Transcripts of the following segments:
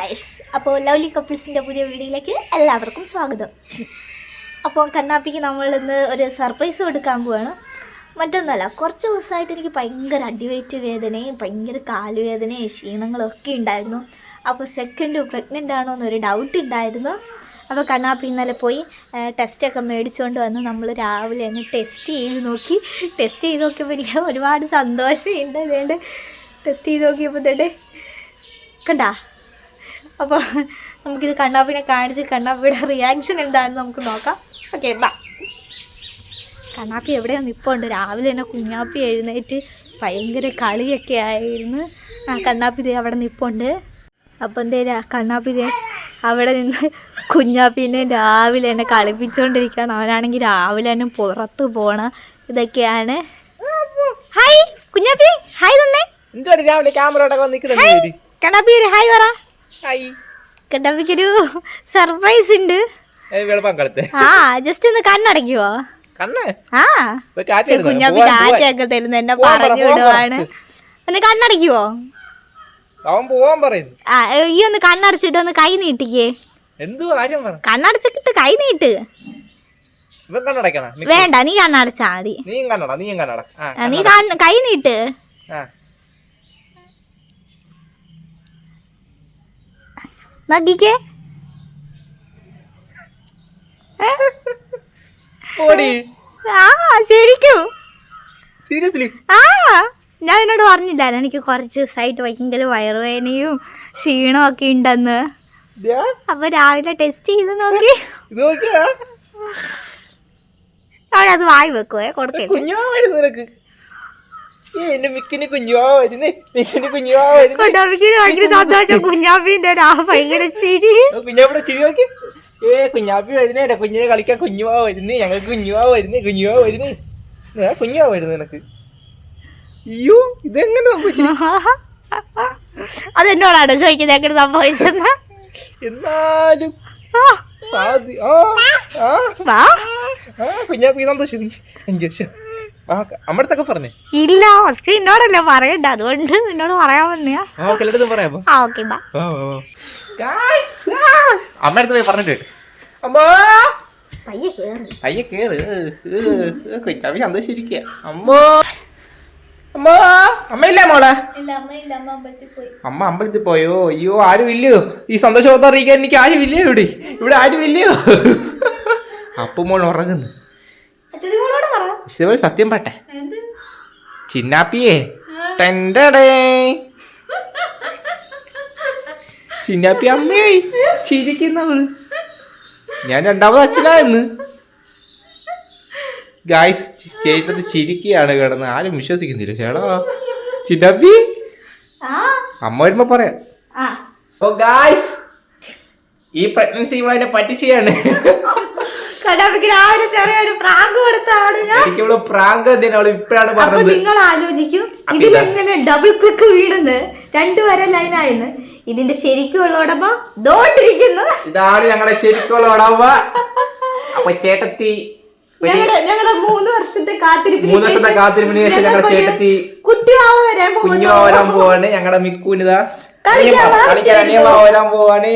Guys, അപ്പോൾ lovely കപ്പിൾസിൻ്റെ പുതിയ വീഡിയോയിലേക്ക് എല്ലാവർക്കും സ്വാഗതം. അപ്പോൾ കണ്ണാപ്പിക്ക് നമ്മൾ ഇന്ന് ഒരു സർപ്രൈസ് കൊടുക്കാൻ പോവാണ്. മറ്റൊന്നല്ല, കുറച്ച് ദിവസമായിട്ട് എനിക്ക് ഭയങ്കര അടിവയറ്റ് വേദനയും ഭയങ്കര കാലുവേദനയും ക്ഷീണങ്ങളൊക്കെ ഉണ്ടായിരുന്നു. അപ്പോൾ സെക്കൻഡ് പ്രഗ്നൻ്റ് ആണോ എന്നൊരു ഡൗട്ട് ഉണ്ടായിരുന്നു. അപ്പോൾ കണ്ണാപ്പി ഇന്നലെ പോയി ടെസ്റ്റൊക്കെ മേടിച്ചുകൊണ്ട് വന്ന് നമ്മൾ രാവിലെ അങ്ങ് ടെസ്റ്റ് ചെയ്ത് നോക്കിയപ്പോൾ എനിക്ക് ഒരുപാട് സന്തോഷമുണ്ട്. അതുകൊണ്ട് ടെസ്റ്റ് ചെയ്ത് നോക്കിയപ്പോൾ തന്നെ കണ്ടാ. അപ്പോൾ നമുക്കിത് കണ്ണാപ്പിനെ കാണിച്ച് കണ്ണാപ്പിയുടെ റിയാക്ഷൻ എന്താണെന്ന് നമുക്ക് നോക്കാം. ഓക്കെ, ബാ. കണ്ണാപ്പി എവിടെയോ നിൽപ്പുണ്ട്. രാവിലെ തന്നെ കുഞ്ഞാപ്പി എഴുന്നേറ്റ് ഭയങ്കര കളിയൊക്കെ ആയിരുന്നു. കണ്ണാപ്പി ദേ അവിടെ നിൽപ്പുണ്ട്. അപ്പം എന്തേലും കണ്ണാപ്പി ദേ അവിടെ നിന്ന് കുഞ്ഞാപ്പിനെ രാവിലെ തന്നെ കളിപ്പിച്ചുകൊണ്ടിരിക്കുകയാണ്. അവനാണെങ്കിൽ രാവിലെ തന്നെ പുറത്ത് പോണ ഇതൊക്കെയാണ്. ഹായ് കുഞ്ഞാപ്പി, ഹായ് തന്നെ. കണ്ണാപ്പി ഒരു ഹായ് പറ. കണ്ണാപ്പിക്കൊരു സർപ്രൈസ് ഉണ്ട്. ജസ്റ്റ് ഒന്ന് കണ്ണടയ്ക്കുവോ? കുഞ്ഞാപ്പി ടാറ്റയൊക്കെ തരുന്ന എന്നെ പറഞ്ഞു വിടുവാണ്. ഒന്ന് കണ്ണടയ്ക്കുവോ? ഈ ഒന്ന് കണ്ണടച്ചിട്ട് ഒന്ന് കൈ നീട്ടിക്കേ. കണ്ണടച്ചിട്ട് കൈ നീട്ട്. വേണ്ട, നീ കണ്ണടച്ചാ മതി. നീ കൈ നീട്ട്. നോക്കിക്കേ. ശരിക്കും ഞാൻ എന്നോട് പറഞ്ഞില്ലായിരുന്നു എനിക്ക് കുറച്ച് ദിവസമായിട്ട് ഭയങ്കര വയറുവേദനയും ക്ഷീണവും ഒക്കെ ഉണ്ടെന്ന്. അപ്പൊ രാവിലെ ടെസ്റ്റ് ചെയ്ത് നോക്കി. അവിടെ അത് വായി വെക്കുവേ, കൊടുക്കേ. ഭയങ്കര സന്തോഷം. കുഞ്ഞാപ്പിന്റെ ഭയങ്കര ചിരി. കുഞ്ഞാപ്പി വരുന്നേ, കുഞ്ഞിനെ കളിക്കാൻ കുഞ്ഞുവാ വരുന്നേ, ഞങ്ങൾക്ക് കുഞ്ഞുവാ വരുന്നേ, കുഞ്ഞുവാ വരുന്നു നിനക്ക്. അയ്യോ, ഇതെങ്ങനെ സംഭവിച്ചു? അതെന്നോടാണ് ചോദിക്കുന്നത് എങ്ങനെ സംഭവിച്ചെന്ന്. എന്നാലും കുഞ്ഞാപ്പി സന്തോഷം. അമ്മടുത്തൊക്കെ പറഞ്ഞേ? ഇല്ല, ഫസ്റ്റ് എന്നോടല്ലേ പറയണ്ട, അതുകൊണ്ട് എന്നോട് പറയാൻ വന്നെയാ. പറയാമോ? ഓക്കെ, ബാ. അമ്മടുത്ത് പോയി പറഞ്ഞിട്ട് പയ്യെ കേറ്. കുഞ്ഞാപ്പി സന്തോഷിരിക്കുക. അമ്മയില്ല മോളെ? അമ്മ അമ്പലത്തിൽ പോയോ? അയ്യോ, ആരും ഇല്ലയോ ഈ സന്തോഷം അറിയിക്കാൻ? എനിക്ക് ആരും ഇല്ലയോ ഇവിടെ ആരും ഇല്ലയോ? അപ്പുമോൾ ഉറങ്ങുന്നു. സത്യം പാട്ടെ ചിന്നാപ്പിയേ ചിന്നാപ്പി അമ്മയായി ചിരിക്കുന്നവള്. ഞാൻ രണ്ടാമത് അച്ഛനായിരുന്നു. ഗായ്സ്, ചേട്ടത് ചിരിക്കുകയാണ് കിടന്ന്. ആരും വിശ്വസിക്കുന്നില്ല. ചേടാ ചിന്നാപ്പി അമ്മ വരുമ്പോ പറയാം. അപ്പൊ ഗായ്സ്, ഈ പ്രഗ്നൻസി ഇവളെ പറ്റിച്ചാണ്. നിങ്ങൾ ആലോചിക്കും ഇതിലെങ്ങനെ ഡബിൾ ക്ലിക്ക് വീണെന്ന്, രണ്ടുപേരെ ലൈനായിന്ന്. ഇതിന്റെ ശരിക്കുള്ള ഉടമ ദോണ്ടിരിക്കുന്നു. ഇതാണ് ഞങ്ങളുടെ ശരിക്കുള്ള ഉടമ. അപ്പൊ ചേട്ടത്തി ഞങ്ങളുടെ 3 വർഷത്തെ കാത്തിരിപ്പിന് ശേഷം ഞങ്ങളുടെ ചേട്ടത്തി കുട്ടിവാവ വരാൻ പോവാണ്. ഞങ്ങളുടെ മിക്കൂനിതാ വരാൻ പോവാണ്.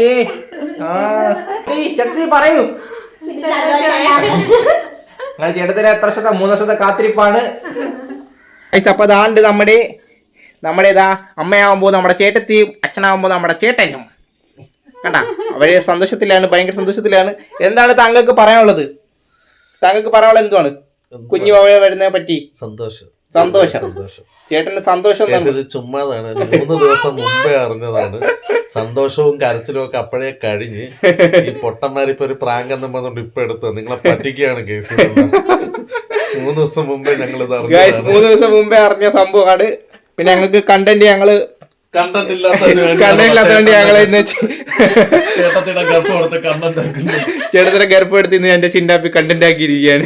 ചേട്ടത്തി പറയൂ, ചേട്ടത്തിന് എത്ര വർഷത്തെ? 3 വർഷത്തെ കാത്തിരിപ്പാണ്. അപ്പൊ അതാണ്ട് നമ്മുടെ ഇതാ അമ്മയാവുമ്പോ നമ്മുടെ ചേട്ടത്തിയും, അച്ഛനാവുമ്പോ നമ്മുടെ ചേട്ടനും. കണ്ടാ, അവര് സന്തോഷത്തിലാണ്, ഭയങ്കര സന്തോഷത്തിലാണ്. എന്താണ് താങ്കൾക്ക് പറയാനുള്ളത്? എന്തുവാണ് കുഞ്ഞു വരുന്നതിനെ പറ്റി? സന്തോഷം. ചേട്ടന് സന്തോഷം ചുമ്മാതാണ്. 3 ദിവസം മുമ്പേ അറിഞ്ഞതാണ്. സന്തോഷവും കരച്ചിലും ഒക്കെ അപ്പോഴേ കഴിഞ്ഞ്. ഈ പൊട്ടന്മാരിപ്പോ ഒരു പ്രാങ്ക് എന്ന് പറഞ്ഞോണ്ട് ഇപ്പൊ എടുത്തത് നിങ്ങളെ പറ്റിക്കുകയാണ് കേസ്. 3 ദിവസം മുമ്പേ ഞങ്ങൾ ഇത് അറിഞ്ഞു. 3 ദിവസം മുമ്പേ അറിഞ്ഞ സംഭവമാണ്. പിന്നെ ഞങ്ങൾക്ക് കണ്ടന്റ് കണ്ടന്റ് ഇല്ലാത്തതുകൊണ്ട് ഞങ്ങൾ ചേട്ടത്തിന്റെ ഗർഭം എടുത്ത് ഇന്ന് എന്റെ ചിന്നാപ്പി കണ്ടന്റ് ആക്കിയിരിക്കുകയാണ്.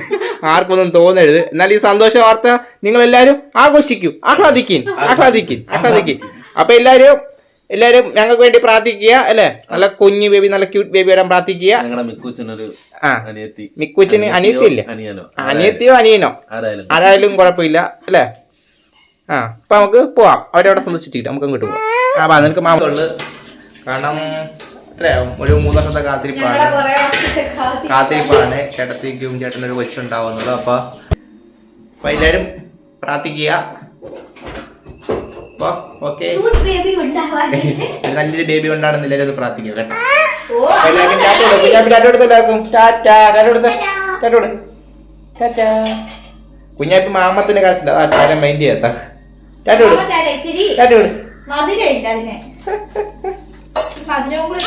ആർക്കൊന്നും തോന്നരുത്. എന്നാൽ ഈ സന്തോഷ വാർത്ത നിങ്ങൾ എല്ലാവരും ആഹ്ലാദിക്കും. അപ്പൊ എല്ലാരും ഞങ്ങൾക്ക് വേണ്ടി പ്രാർത്ഥിക്കുക അല്ലെ. നല്ല കുഞ്ഞു ബേബി, നല്ല ക്യൂട്ട് ബേബി വരാൻ പ്രാർത്ഥിക്കുക. മിക്കുച്ചിന് അനിയത്തിയില്ല, അനിയത്തിയോ അനിയനോ ആരായാലും കുഴപ്പമില്ല അല്ലെ. അപ്പൊ നമുക്ക് പോവാം. അവരവിടെ സന്തോഷിച്ചിട്ട് നമുക്ക് അങ്ങോട്ട് പോവാം. നിനക്ക് മാമുണ്ട് കാരണം എത്രയാവും, ഒരു 3 വർഷത്തെ കാത്തിരിപ്പാണ് ചേട്ടത്തിക്കും ചേട്ടനൊരു കൊച്ചുണ്ടാവുന്നത്. അപ്പൊ എല്ലാവരും പ്രാർത്ഥിക്കുക. അപ്പൊ ഓക്കെ, നല്ലൊരു ബേബി ഉണ്ടാണെന്ന് എല്ലാവരും ഒന്ന് പ്രാർത്ഥിക്കുക കേട്ടോ. എല്ലാവർക്കും ടാറ്റ കൊടുക്കും, ടാറ്റ കൊടുത്ത് എല്ലാവർക്കും ടാറ്റ, ടാറ്റ കൊടുത്ത്, ടാറ്റ കൊടു, ടാറ്റ. കുഞ്ഞാപ്പി മാമത്തിന് കളിച്ചില്ല, ആ കാലം മൈൻഡ് ചെയ്യാത്ത. ടാറ്റ കൊടു, ടാറ്റ കൊടു. മധുരമില്ല അതിനെ, മധുരവും കൂടെ